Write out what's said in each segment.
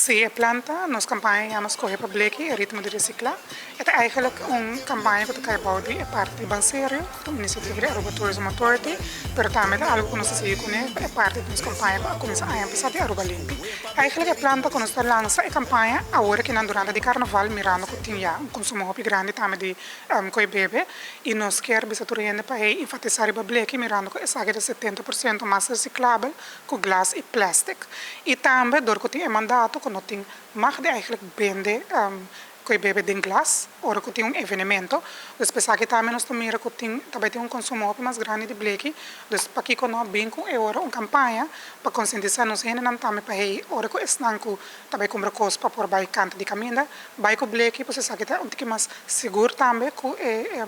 Se planta, nos campanha nos corre para bleki, ritmo de reciclar. Het is eigenlijk een campagne que cai bouwd é parte de Banserio, de iniciativa de Aruba Tourism Authority, pero também algo que nós se conhece é parte de nossa campanha para começar a empezar de Aruba Limpi. Eigenlijk a planta que nós lança a campanha agora que durante de carnaval mirando que tinha um consumo muito grande também de coi bebe e nós quer bisaturiende para enfatizar a bleki mirando que essa é 70% mais reciclável com glas e plástico. E também door que tinha mandato que não tem mag de eigenlijk vende coi bebe de glas, ora que tem evenemento, dus pensar que também nós também tem consumo mais grande de bleki, dus para que nós bem com ora campanha para conscientizar nos não também para ora que estão com também compra coisas para por vai canto de caminho, vai com bleki, para saber que é mais seguro também com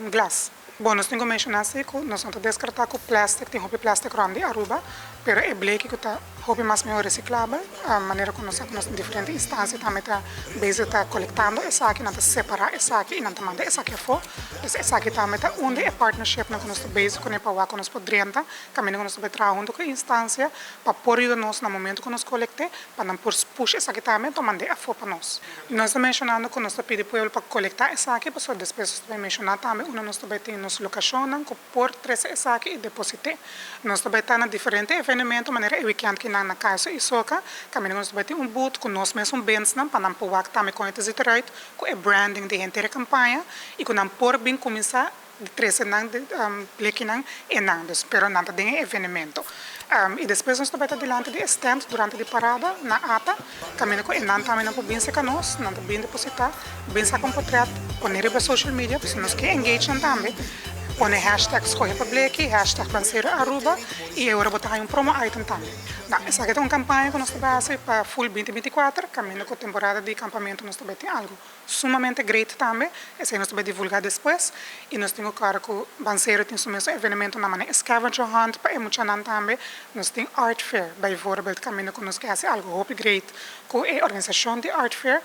glas. Bom, nós temos que mencionar que nós não descartar com plástico, tem plástico grande Aruba, pero é bleki que está mais melhor reciclável, a maneira como nós em diferentes instâncias também está base está coletando essa aqui, não está separar essa aqui e não está mandando essa aqui fora, essa aqui também está onde é partnership não nós base com é para que nós podremos caminho que nós vai trabalhando com instância para pôr nós no momento que nós coletamos para não push essa aqui também para mandar a fora para nós. Nós estamos mencionando que nós pedimos para ele para coletar essa aqui, para depois também mencionar também nós também tem nos locação que por trazer essa aqui e depositar. Nós também está na diferente evento maneira é weekend que na casa e soca, caminho nós vai ter boot com nós mesmos bens não para não pôr também com esse direito, com o branding de inteira campanha e com não pôr bem começar de três anos de lequinan e não, pero não tem evento. E depois nós também está diante de stands durante a parada na ata, caminho com não também não bem se nós, não bem depositar, bem se comportar, poner para social media, porque nós que engage também. Põe hashtag escolha para bleki, hashtag Banseiro Aruba e eu vou botar um promo item também. Essa aqui é uma campanha que nós temos para Full 2024, caminho com a temporada de acampamento nós também tem algo sumamente great também, esse nós vamos divulgar depois e nós temos claro que o Banseiro tem o mesmo evento na maneira scavenger hunt para emocionar também, nós temos art fair, bijvoorbeeld caminho que nós queremos algo muito great com a organização de art fair,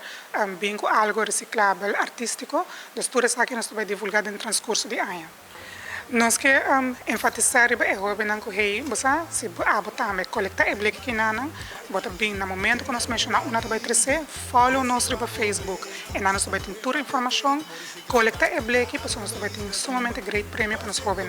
bem com algo reciclável, artístico, dus tudo isso aqui nós vamos divulgar no transcurso de ano. Nós que enfatizar é o bem que hei, você se botar me coletar é bleki que não, bota bem no momento que nós mencionamos uma vai crescer, follow nós no Facebook e nós vai ter toda a informação, coletar é bleki, porque nós vai ter sumamente great prêmio para nós jovens.